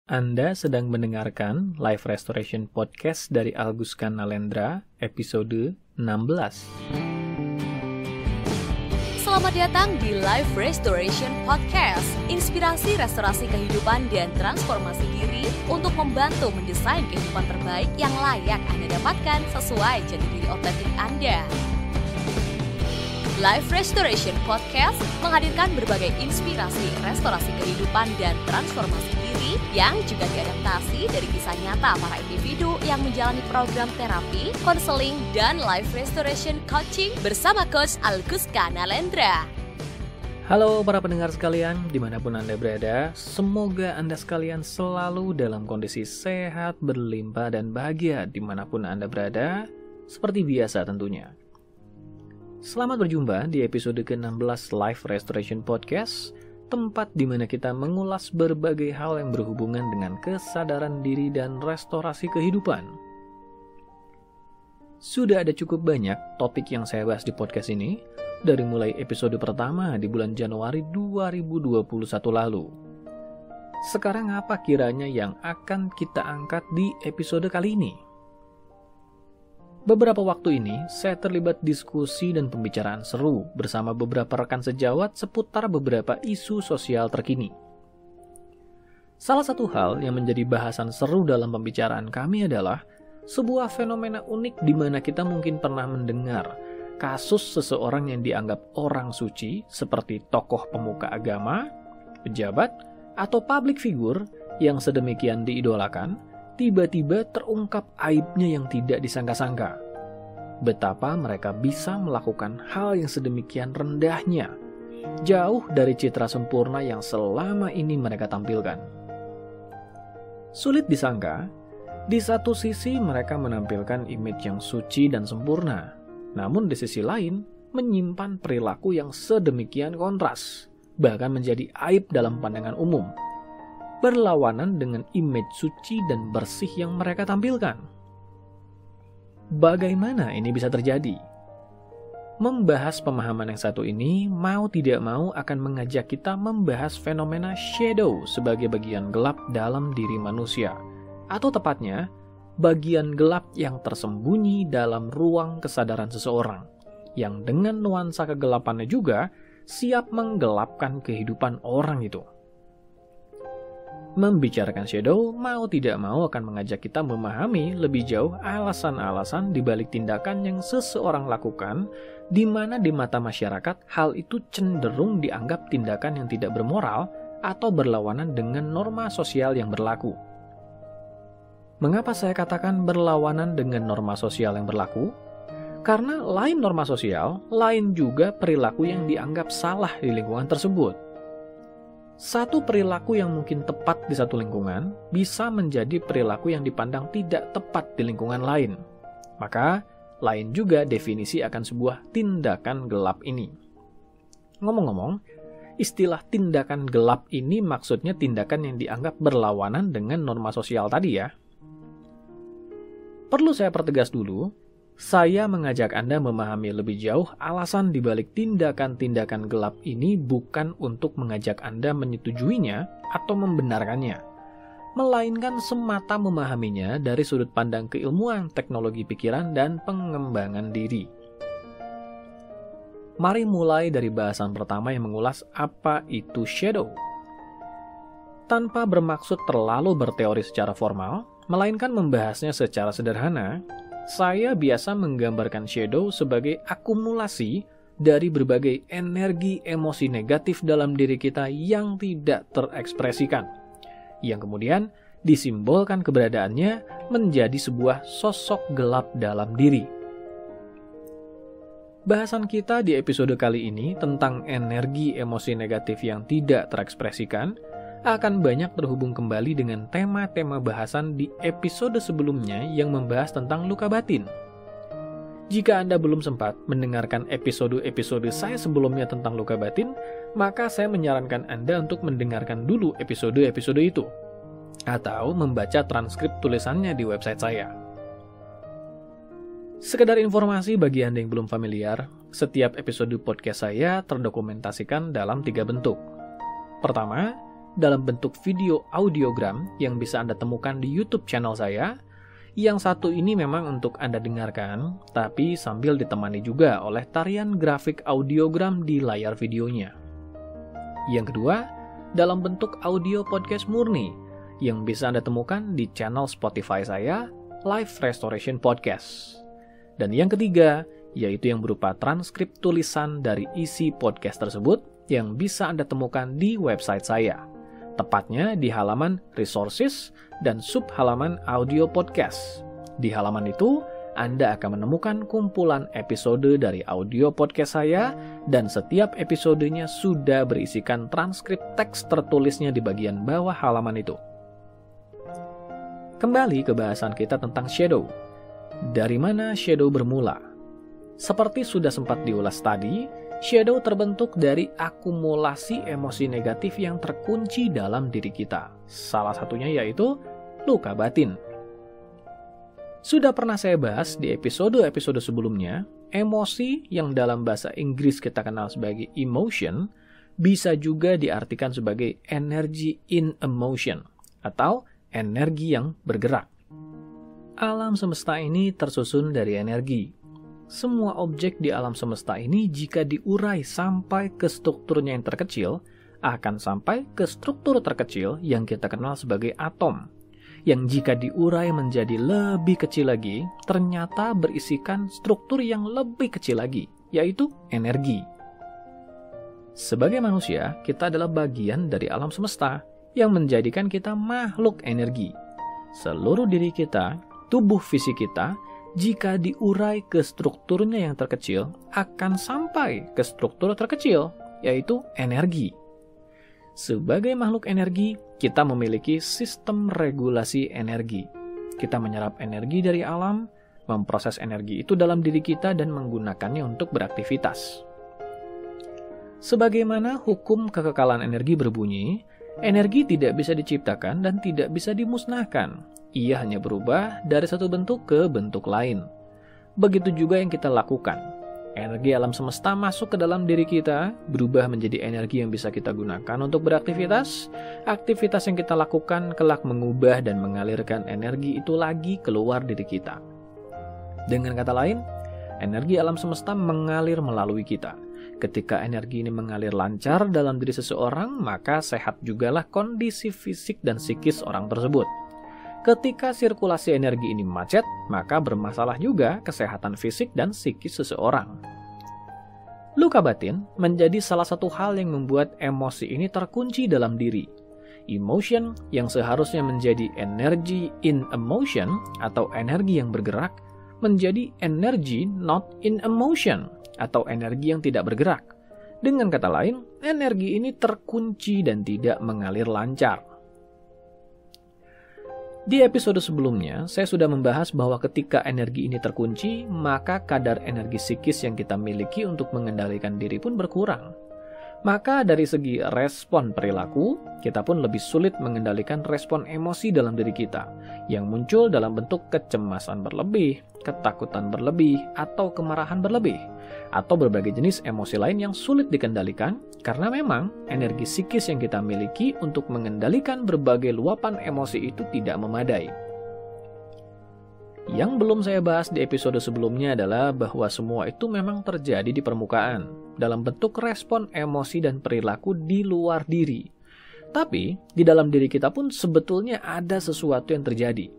Anda sedang mendengarkan Live Restoration Podcast dari Alguskan Nalendra, episode 16. Selamat datang di Live Restoration Podcast, inspirasi restorasi kehidupan dan transformasi diri untuk membantu mendesain kehidupan terbaik yang layak Anda dapatkan sesuai jati diri otentik Anda. Live Restoration Podcast menghadirkan berbagai inspirasi restorasi kehidupan dan transformasi diri yang juga diadaptasi dari kisah nyata para individu yang menjalani program terapi, konseling, dan live restoration coaching bersama Coach Alguskan Nalendra. Halo para pendengar sekalian, dimanapun Anda berada, semoga Anda sekalian selalu dalam kondisi sehat, berlimpah, dan bahagia dimanapun Anda berada, seperti biasa tentunya. Selamat berjumpa di episode ke-16 Live Restoration Podcast, tempat di mana kita mengulas berbagai hal yang berhubungan dengan kesadaran diri dan restorasi kehidupan. Sudah ada cukup banyak topik yang saya bahas di podcast ini, dari mulai episode pertama di bulan Januari 2021 lalu. Sekarang apa kiranya yang akan kita angkat di episode kali ini? Beberapa waktu ini, saya terlibat diskusi dan pembicaraan seru bersama beberapa rekan sejawat seputar beberapa isu sosial terkini. Salah satu hal yang menjadi bahasan seru dalam pembicaraan kami adalah sebuah fenomena unik di mana kita mungkin pernah mendengar kasus seseorang yang dianggap orang suci seperti tokoh pemuka agama, pejabat, atau public figure yang sedemikian diidolakan, tiba-tiba terungkap aibnya yang tidak disangka-sangka. Betapa mereka bisa melakukan hal yang sedemikian rendahnya, jauh dari citra sempurna yang selama ini mereka tampilkan. Sulit disangka, di satu sisi mereka menampilkan image yang suci dan sempurna, namun di sisi lain menyimpan perilaku yang sedemikian kontras, bahkan menjadi aib dalam pandangan umum, berlawanan dengan image suci dan bersih yang mereka tampilkan. Bagaimana ini bisa terjadi? Membahas pemahaman yang satu ini mau tidak mau akan mengajak kita membahas fenomena shadow sebagai bagian gelap dalam diri manusia, atau tepatnya, bagian gelap yang tersembunyi dalam ruang kesadaran seseorang, yang dengan nuansa kegelapannya juga siap menggelapkan kehidupan orang itu. Membicarakan shadow mau tidak mau akan mengajak kita memahami lebih jauh alasan-alasan di balik tindakan yang seseorang lakukan, di mana di mata masyarakat hal itu cenderung dianggap tindakan yang tidak bermoral atau berlawanan dengan norma sosial yang berlaku. Mengapa saya katakan berlawanan dengan norma sosial yang berlaku? Karena lain norma sosial, lain juga perilaku yang dianggap salah di lingkungan tersebut. Satu perilaku yang mungkin tepat di satu lingkungan bisa menjadi perilaku yang dipandang tidak tepat di lingkungan lain. Maka, lain juga definisi akan sebuah tindakan gelap ini. Ngomong-ngomong, istilah tindakan gelap ini maksudnya tindakan yang dianggap berlawanan dengan norma sosial tadi ya. Perlu saya pertegas dulu, saya mengajak Anda memahami lebih jauh alasan dibalik tindakan-tindakan gelap ini bukan untuk mengajak Anda menyetujuinya atau membenarkannya, melainkan semata memahaminya dari sudut pandang keilmuan, teknologi pikiran, dan pengembangan diri. Mari mulai dari bahasan pertama yang mengulas apa itu shadow. Tanpa bermaksud terlalu berteori secara formal, melainkan membahasnya secara sederhana, saya biasa menggambarkan shadow sebagai akumulasi dari berbagai energi emosi negatif dalam diri kita yang tidak terekspresikan, yang kemudian disimbolkan keberadaannya menjadi sebuah sosok gelap dalam diri. Bahasan kita di episode kali ini tentang energi emosi negatif yang tidak terekspresikan akan banyak terhubung kembali dengan tema-tema bahasan di episode sebelumnya yang membahas tentang luka batin. Jika Anda belum sempat mendengarkan episode-episode saya sebelumnya tentang luka batin, maka saya menyarankan Anda untuk mendengarkan dulu episode-episode itu, atau membaca transkrip tulisannya di website saya. Sekedar informasi bagi Anda yang belum familiar, setiap episode podcast saya terdokumentasikan dalam 3 bentuk. Pertama, dalam bentuk video audiogram yang bisa Anda temukan di YouTube channel saya. Yang satu ini memang untuk Anda dengarkan, tapi sambil ditemani juga oleh tarian grafik audiogram di layar videonya. Yang kedua, dalam bentuk audio podcast murni yang bisa Anda temukan di channel Spotify saya, Live Restoration Podcast. Dan yang ketiga, yaitu yang berupa transkrip tulisan dari isi podcast tersebut yang bisa Anda temukan di website saya. Tepatnya di halaman resources dan subhalaman audio podcast. Di halaman itu, Anda akan menemukan kumpulan episode dari audio podcast saya dan setiap episodenya sudah berisikan transkrip teks tertulisnya di bagian bawah halaman itu. Kembali ke bahasan kita tentang shadow. Dari mana shadow bermula? Seperti sudah sempat diulas tadi, shadow terbentuk dari akumulasi emosi negatif yang terkunci dalam diri kita. Salah satunya yaitu luka batin. Sudah pernah saya bahas di episode-episode sebelumnya, emosi yang dalam bahasa Inggris kita kenal sebagai emotion, bisa juga diartikan sebagai energy in emotion, atau energi yang bergerak. Alam semesta ini tersusun dari energi. Semua objek di alam semesta ini jika diurai sampai ke strukturnya yang terkecil, akan sampai ke struktur terkecil yang kita kenal sebagai atom. Yang jika diurai menjadi lebih kecil lagi, ternyata berisikan struktur yang lebih kecil lagi, yaitu energi. Sebagai manusia, kita adalah bagian dari alam semesta yang menjadikan kita makhluk energi. Seluruh diri kita, tubuh fisik kita, jika diurai ke strukturnya yang terkecil, akan sampai ke struktur terkecil, yaitu energi. Sebagai makhluk energi, kita memiliki sistem regulasi energi. Kita menyerap energi dari alam, memproses energi itu dalam diri kita dan menggunakannya untuk beraktivitas. Sebagaimana hukum kekekalan energi berbunyi, energi tidak bisa diciptakan dan tidak bisa dimusnahkan. Ia hanya berubah dari satu bentuk ke bentuk lain. Begitu juga yang kita lakukan. Energi alam semesta masuk ke dalam diri kita, berubah menjadi energi yang bisa kita gunakan untuk beraktivitas. Aktivitas yang kita lakukan kelak mengubah dan mengalirkan energi itu lagi keluar diri kita. Dengan kata lain, energi alam semesta mengalir melalui kita. Ketika energi ini mengalir lancar dalam diri seseorang, maka sehat jugalah kondisi fisik dan psikis orang tersebut. Ketika sirkulasi energi ini macet, maka bermasalah juga kesehatan fisik dan psikis seseorang. Luka batin menjadi salah satu hal yang membuat emosi ini terkunci dalam diri. Emotion yang seharusnya menjadi energy in emotion atau energi yang bergerak, menjadi energy not in emotion atau energi yang tidak bergerak. Dengan kata lain, energi ini terkunci dan tidak mengalir lancar. Di episode sebelumnya, saya sudah membahas bahwa ketika energi ini terkunci, maka kadar energi psikis yang kita miliki untuk mengendalikan diri pun berkurang. Maka dari segi respon perilaku, kita pun lebih sulit mengendalikan respon emosi dalam diri kita, yang muncul dalam bentuk kecemasan berlebih, ketakutan berlebih, atau kemarahan berlebih, atau berbagai jenis emosi lain yang sulit dikendalikan, karena memang energi psikis yang kita miliki untuk mengendalikan berbagai luapan emosi itu tidak memadai. Yang belum saya bahas di episode sebelumnya adalah bahwa semua itu memang terjadi di permukaan, dalam bentuk respon emosi dan perilaku di luar diri. Tapi, di dalam diri kita pun sebetulnya ada sesuatu yang terjadi.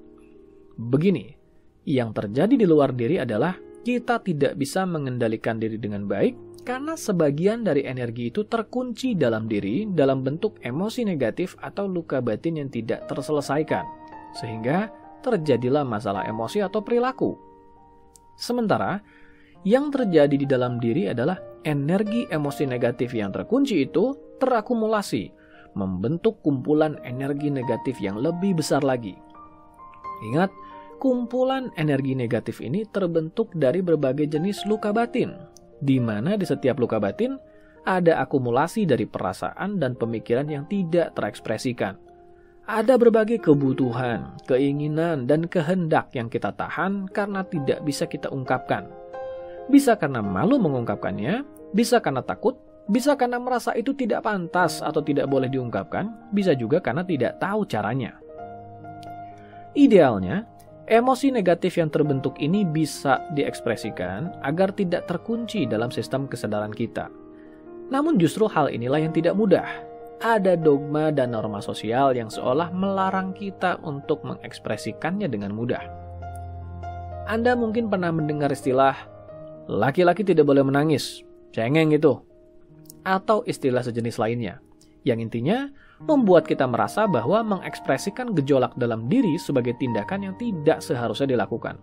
Begini, yang terjadi di luar diri adalah kita tidak bisa mengendalikan diri dengan baik karena sebagian dari energi itu terkunci dalam diri dalam bentuk emosi negatif atau luka batin yang tidak terselesaikan. Sehingga terjadilah masalah emosi atau perilaku. Sementara, yang terjadi di dalam diri adalah energi emosi negatif yang terkunci itu terakumulasi, membentuk kumpulan energi negatif yang lebih besar lagi. Ingat, kumpulan energi negatif ini terbentuk dari berbagai jenis luka batin, di mana di setiap luka batin ada akumulasi dari perasaan dan pemikiran yang tidak terekspresikan. Ada berbagai kebutuhan, keinginan, dan kehendak yang kita tahan karena tidak bisa kita ungkapkan. Bisa karena malu mengungkapkannya, bisa karena takut, Bisa karena merasa itu tidak pantas atau tidak boleh diungkapkan, bisa juga karena tidak tahu caranya. Idealnya, emosi negatif yang terbentuk ini bisa diekspresikan agar tidak terkunci dalam sistem kesadaran kita. Namun justru hal inilah yang tidak mudah. Ada dogma dan norma sosial yang seolah melarang kita untuk mengekspresikannya dengan mudah. Anda mungkin pernah mendengar istilah, laki-laki tidak boleh menangis, cengeng itu. Atau istilah sejenis lainnya, yang intinya membuat kita merasa bahwa mengekspresikan gejolak dalam diri sebagai tindakan yang tidak seharusnya dilakukan.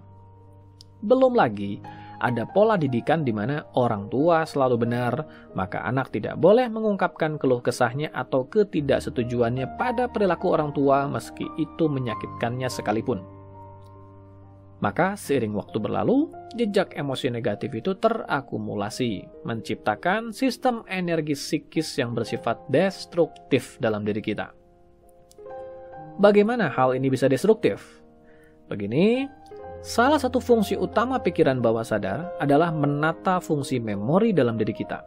Belum lagi, ada pola didikan di mana orang tua selalu benar, maka anak tidak boleh mengungkapkan keluh kesahnya atau ketidaksetujuannya pada perilaku orang tua meski itu menyakitkannya sekalipun. Maka seiring waktu berlalu, jejak emosi negatif itu terakumulasi, menciptakan sistem energi psikis yang bersifat destruktif dalam diri kita. Bagaimana hal ini bisa destruktif? Begini, salah satu fungsi utama pikiran bawah sadar adalah menata fungsi memori dalam diri kita.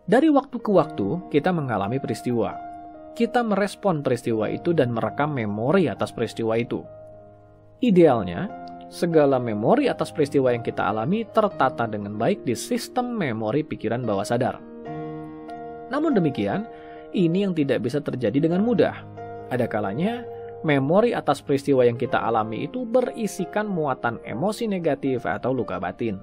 Dari waktu ke waktu, kita mengalami peristiwa. Kita merespon peristiwa itu dan merekam memori atas peristiwa itu. Idealnya, segala memori atas peristiwa yang kita alami tertata dengan baik di sistem memori pikiran bawah sadar. Namun demikian, ini yang tidak bisa terjadi dengan mudah. Ada kalanya, memori atas peristiwa yang kita alami itu berisikan muatan emosi negatif atau luka batin.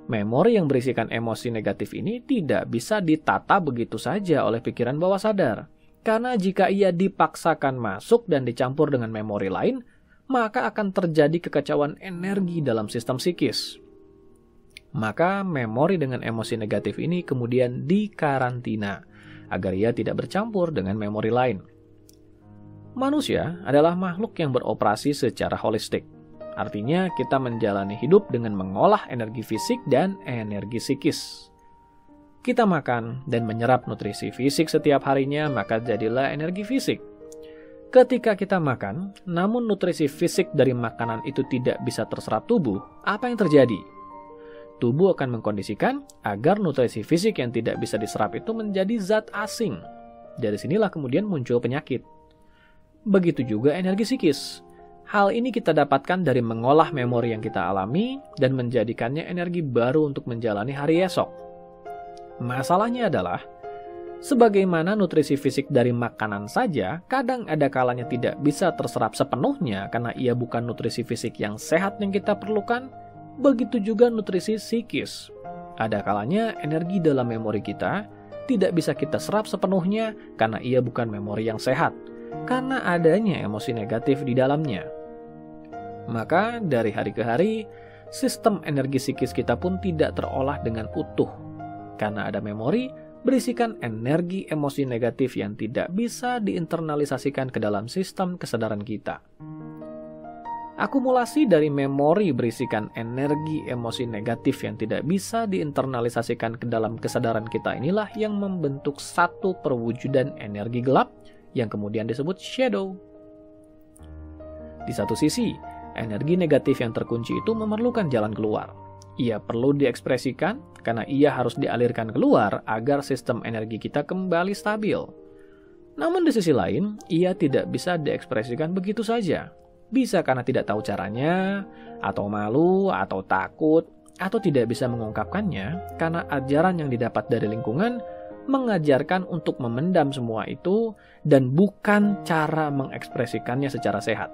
Memori yang berisikan emosi negatif ini tidak bisa ditata begitu saja oleh pikiran bawah sadar. Karena jika ia dipaksakan masuk dan dicampur dengan memori lain, maka akan terjadi kekacauan energi dalam sistem psikis. Maka memori dengan emosi negatif ini kemudian dikarantina, agar ia tidak bercampur dengan memori lain. Manusia adalah makhluk yang beroperasi secara holistik. Artinya kita menjalani hidup dengan mengolah energi fisik dan energi psikis. Kita makan dan menyerap nutrisi fisik setiap harinya, maka jadilah energi fisik. Ketika kita makan, namun nutrisi fisik dari makanan itu tidak bisa terserap tubuh, apa yang terjadi? Tubuh akan mengkondisikan agar nutrisi fisik yang tidak bisa diserap itu menjadi zat asing. Dari sinilah kemudian muncul penyakit. Begitu juga energi psikis. Hal ini kita dapatkan dari mengolah memori yang kita alami dan menjadikannya energi baru untuk menjalani hari esok. Masalahnya adalah, sebagaimana nutrisi fisik dari makanan saja, kadang ada kalanya tidak bisa terserap sepenuhnya karena ia bukan nutrisi fisik yang sehat yang kita perlukan, begitu juga nutrisi psikis. Ada kalanya energi dalam memori kita tidak bisa kita serap sepenuhnya karena ia bukan memori yang sehat, karena adanya emosi negatif di dalamnya. Maka dari hari ke hari, sistem energi psikis kita pun tidak terolah dengan utuh, karena ada memori berisikan energi emosi negatif yang tidak bisa diinternalisasikan ke dalam sistem kesadaran kita. Akumulasi dari memori berisikan energi emosi negatif yang tidak bisa diinternalisasikan ke dalam kesadaran kita inilah yang membentuk satu perwujudan energi gelap yang kemudian disebut shadow. Di satu sisi, energi negatif yang terkunci itu memerlukan jalan keluar. Ia perlu diekspresikan karena ia harus dialirkan keluar agar sistem energi kita kembali stabil. Namun di sisi lain, ia tidak bisa diekspresikan begitu saja. Bisa karena tidak tahu caranya, atau malu, atau takut, atau tidak bisa mengungkapkannya karena ajaran yang didapat dari lingkungan mengajarkan untuk memendam semua itu dan bukan cara mengekspresikannya secara sehat.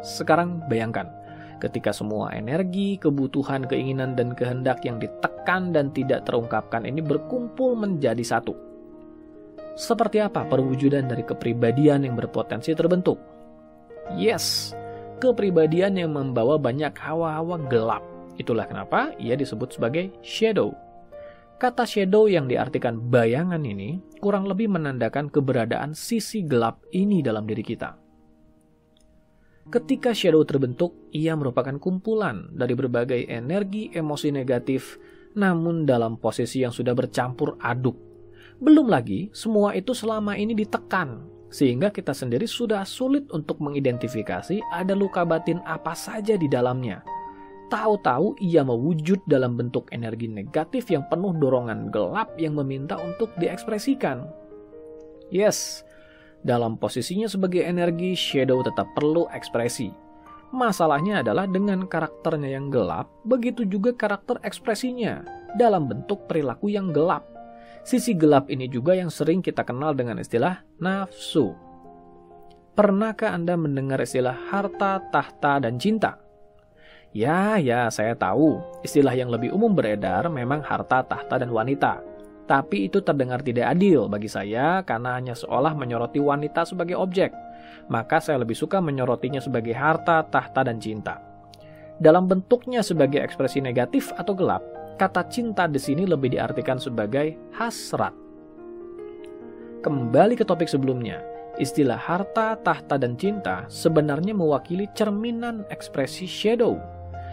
Sekarang bayangkan, ketika semua energi, kebutuhan, keinginan, dan kehendak yang ditekan dan tidak terungkapkan ini berkumpul menjadi satu. Seperti apa perwujudan dari kepribadian yang berpotensi terbentuk? Yes, kepribadian yang membawa banyak hawa-hawa gelap. Itulah kenapa ia disebut sebagai shadow. Kata shadow yang diartikan bayangan ini kurang lebih menandakan keberadaan sisi gelap ini dalam diri kita. Ketika shadow terbentuk, ia merupakan kumpulan dari berbagai energi emosi negatif, namun dalam posisi yang sudah bercampur aduk. Belum lagi, semua itu selama ini ditekan, sehingga kita sendiri sudah sulit untuk mengidentifikasi ada luka batin apa saja di dalamnya. tahu-tahu ia mewujud dalam bentuk energi negatif yang penuh dorongan gelap yang meminta untuk diekspresikan. Yes, dalam posisinya sebagai energi, shadow tetap perlu ekspresi. Masalahnya adalah dengan karakternya yang gelap, begitu juga karakter ekspresinya dalam bentuk perilaku yang gelap. Sisi gelap ini juga yang sering kita kenal dengan istilah nafsu. Pernahkah Anda mendengar istilah harta, tahta, dan cinta? Ya, saya tahu. Istilah yang lebih umum beredar memang harta, tahta, dan wanita. Tapi itu terdengar tidak adil bagi saya karena hanya seolah menyoroti wanita sebagai objek. Maka saya lebih suka menyorotinya sebagai harta, tahta, dan cinta. Dalam bentuknya sebagai ekspresi negatif atau gelap, kata cinta di sini lebih diartikan sebagai hasrat. Kembali ke topik sebelumnya, istilah harta, tahta, dan cinta sebenarnya mewakili cerminan ekspresi shadow,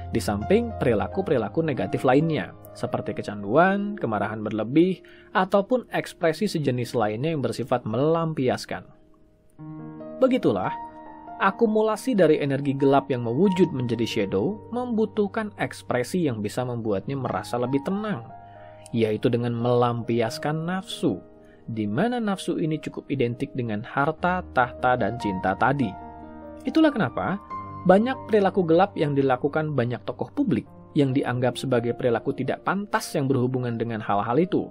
di samping perilaku-perilaku negatif lainnya, seperti kecanduan, kemarahan berlebih, ataupun ekspresi sejenis lainnya yang bersifat melampiaskan. Begitulah, akumulasi dari energi gelap yang mewujud menjadi shadow membutuhkan ekspresi yang bisa membuatnya merasa lebih tenang, yaitu dengan melampiaskan nafsu, di mana nafsu ini cukup identik dengan harta, tahta, dan cinta tadi. Itulah kenapa banyak perilaku gelap yang dilakukan banyak tokoh publik yang dianggap sebagai perilaku tidak pantas yang berhubungan dengan hal-hal itu.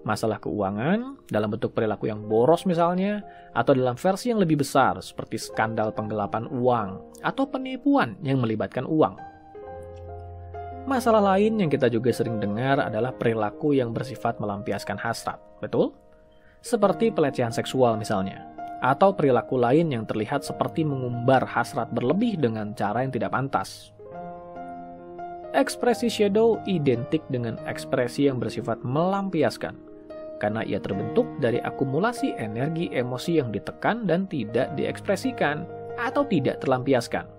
Masalah keuangan dalam bentuk perilaku yang boros misalnya, atau dalam versi yang lebih besar seperti skandal penggelapan uang atau penipuan yang melibatkan uang. Masalah lain yang kita juga sering dengar adalah perilaku yang bersifat melampiaskan hasrat, betul? Seperti pelecehan seksual misalnya, atau perilaku lain yang terlihat seperti mengumbar hasrat berlebih dengan cara yang tidak pantas. Ekspresi shadow identik dengan ekspresi yang bersifat melampiaskan, karena ia terbentuk dari akumulasi energi emosi yang ditekan dan tidak diekspresikan atau tidak terlampiaskan.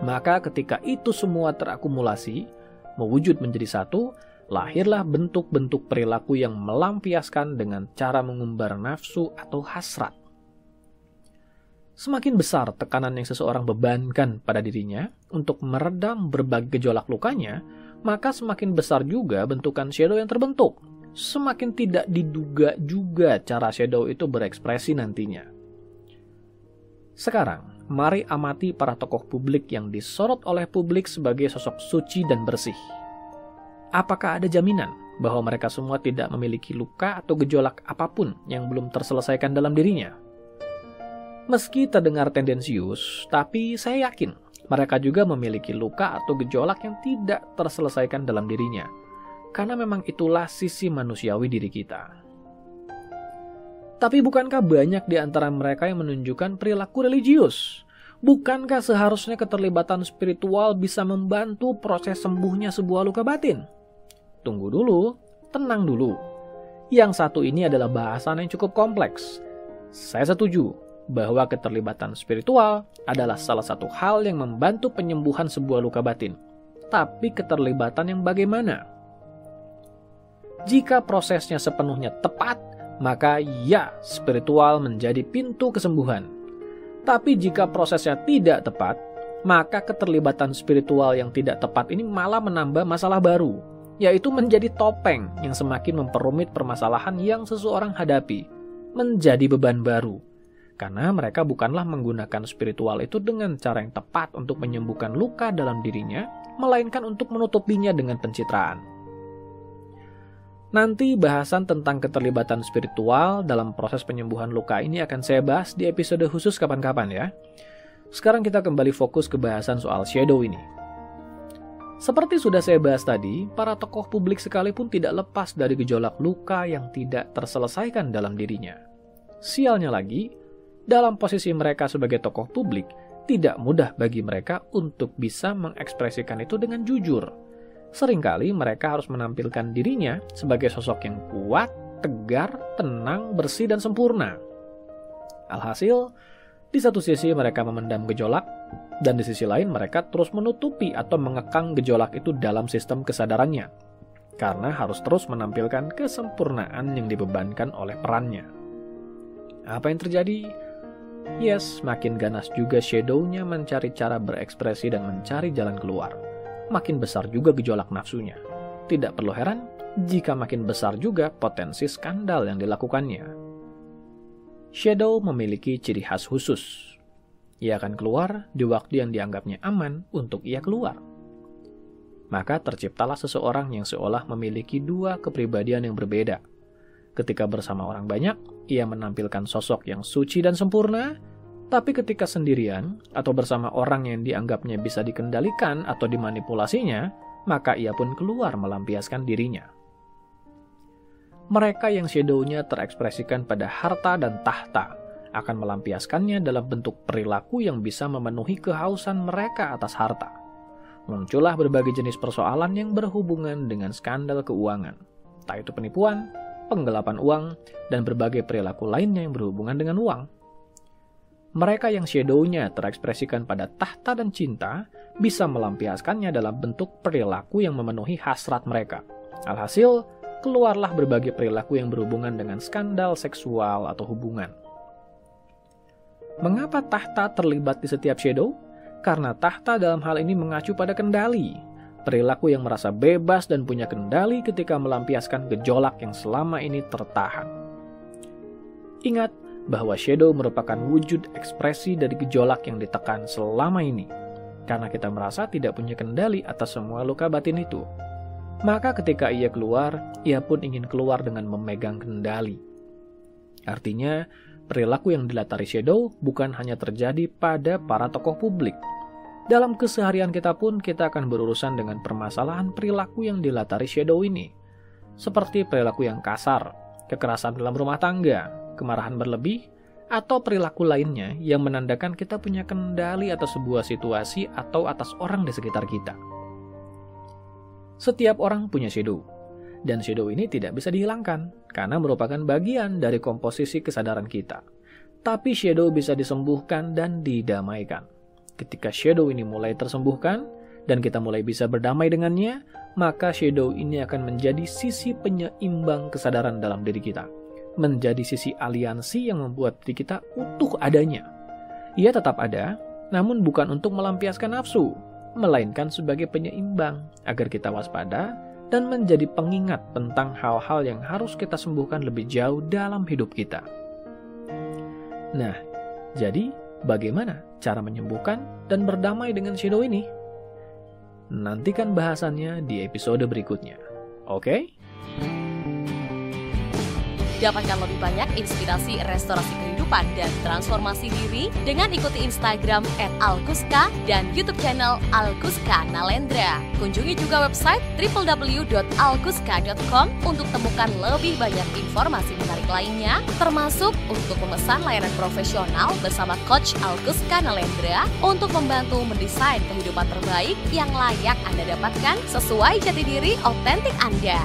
Maka ketika itu semua terakumulasi, mewujud menjadi satu, lahirlah bentuk-bentuk perilaku yang melampiaskan dengan cara mengumbar nafsu atau hasrat. Semakin besar tekanan yang seseorang bebankan pada dirinya untuk meredam berbagai gejolak lukanya, maka semakin besar juga bentukan shadow yang terbentuk. Semakin tidak diduga juga cara shadow itu berekspresi nantinya. Sekarang, mari amati para tokoh publik yang disorot oleh publik sebagai sosok suci dan bersih. Apakah ada jaminan bahwa mereka semua tidak memiliki luka atau gejolak apapun yang belum terselesaikan dalam dirinya? Meski terdengar tendensius, tapi saya yakin mereka juga memiliki luka atau gejolak yang tidak terselesaikan dalam dirinya. Karena memang itulah sisi manusiawi diri kita. Tapi bukankah banyak di antara mereka yang menunjukkan perilaku religius? Bukankah seharusnya keterlibatan spiritual bisa membantu proses sembuhnya sebuah luka batin? Tunggu dulu, tenang dulu. Yang satu ini adalah bahasan yang cukup kompleks. Saya setuju bahwa keterlibatan spiritual adalah salah satu hal yang membantu penyembuhan sebuah luka batin. Tapi keterlibatan yang bagaimana? Jika prosesnya sepenuhnya tepat, maka ya, spiritual menjadi pintu kesembuhan. Tapi jika prosesnya tidak tepat, maka keterlibatan spiritual yang tidak tepat ini malah menambah masalah baru, yaitu menjadi topeng yang semakin memperumit permasalahan yang seseorang hadapi, menjadi beban baru. Karena mereka bukanlah menggunakan spiritual itu dengan cara yang tepat untuk menyembuhkan luka dalam dirinya, melainkan untuk menutupinya dengan pencitraan. Nanti bahasan tentang keterlibatan spiritual dalam proses penyembuhan luka ini akan saya bahas di episode khusus kapan-kapan ya. Sekarang kita kembali fokus ke bahasan soal shadow ini. Seperti sudah saya bahas tadi, para tokoh publik sekalipun tidak lepas dari gejolak luka yang tidak terselesaikan dalam dirinya. Sialnya lagi, dalam posisi mereka sebagai tokoh publik, tidak mudah bagi mereka untuk bisa mengekspresikan itu dengan jujur. Seringkali mereka harus menampilkan dirinya sebagai sosok yang kuat, tegar, tenang, bersih, dan sempurna. Alhasil, di satu sisi mereka memendam gejolak, dan di sisi lain mereka terus menutupi atau mengekang gejolak itu dalam sistem kesadarannya, karena harus terus menampilkan kesempurnaan yang dibebankan oleh perannya. Apa yang terjadi? Yes, makin ganas juga shadow-nya mencari cara berekspresi dan mencari jalan keluar. makin besar juga gejolak nafsunya. Tidak perlu heran jika makin besar juga potensi skandal yang dilakukannya. Shadow memiliki ciri khas khusus. Ia akan keluar di waktu yang dianggapnya aman untuk ia keluar. Maka terciptalah seseorang yang seolah memiliki dua kepribadian yang berbeda. Ketika bersama orang banyak, ia menampilkan sosok yang suci dan sempurna, tapi ketika sendirian atau bersama orang yang dianggapnya bisa dikendalikan atau dimanipulasinya, maka ia pun keluar melampiaskan dirinya. Mereka yang shadow-nya terekspresikan pada harta dan tahta akan melampiaskannya dalam bentuk perilaku yang bisa memenuhi kehausan mereka atas harta. Muncullah berbagai jenis persoalan yang berhubungan dengan skandal keuangan, entah itu penipuan, penggelapan uang, dan berbagai perilaku lainnya yang berhubungan dengan uang. Mereka yang shadow-nya terekspresikan pada tahta dan cinta bisa melampiaskannya dalam bentuk perilaku yang memenuhi hasrat mereka. Alhasil, keluarlah berbagai perilaku yang berhubungan dengan skandal seksual atau hubungan. Mengapa tahta terlibat di setiap shadow? Karena tahta dalam hal ini mengacu pada kendali. Perilaku yang merasa bebas dan punya kendali ketika melampiaskan gejolak yang selama ini tertahan. Ingat bahwa shadow merupakan wujud ekspresi dari gejolak yang ditekan selama ini. Karena kita merasa tidak punya kendali atas semua luka batin itu. Maka ketika ia keluar, ia pun ingin keluar dengan memegang kendali. Artinya, perilaku yang dilatari shadow bukan hanya terjadi pada para tokoh publik. Dalam keseharian kita pun kita akan berurusan dengan permasalahan perilaku yang dilatari shadow ini. Seperti perilaku yang kasar, kekerasan dalam rumah tangga, kemarahan berlebih, atau perilaku lainnya yang menandakan kita punya kendali atas sebuah situasi atau atas orang di sekitar kita. Setiap orang punya shadow, dan shadow ini tidak bisa dihilangkan karena merupakan bagian dari komposisi kesadaran kita. Tapi shadow bisa disembuhkan dan didamaikan. Ketika shadow ini mulai tersembuhkan dan kita mulai bisa berdamai dengannya, maka shadow ini akan menjadi sisi penyeimbang kesadaran dalam diri kita. Menjadi sisi aliansi yang membuat diri kita utuh adanya. Ia tetap ada, namun bukan untuk melampiaskan nafsu, melainkan sebagai penyeimbang agar kita waspada dan menjadi pengingat tentang hal-hal yang harus kita sembuhkan lebih jauh dalam hidup kita. Nah, jadi bagaimana cara menyembuhkan dan berdamai dengan shadow ini? Nantikan bahasannya di episode berikutnya. Oke? Dapatkan lebih banyak inspirasi restorasi kehidupan dan transformasi diri dengan ikuti Instagram @alkuska dan YouTube channel Alkuska Nalendra. Kunjungi juga website www.alkuska.com untuk temukan lebih banyak informasi menarik lainnya, termasuk untuk memesan layanan profesional bersama Coach Alkuska Nalendra untuk membantu mendesain kehidupan terbaik yang layak Anda dapatkan sesuai jati diri otentik Anda.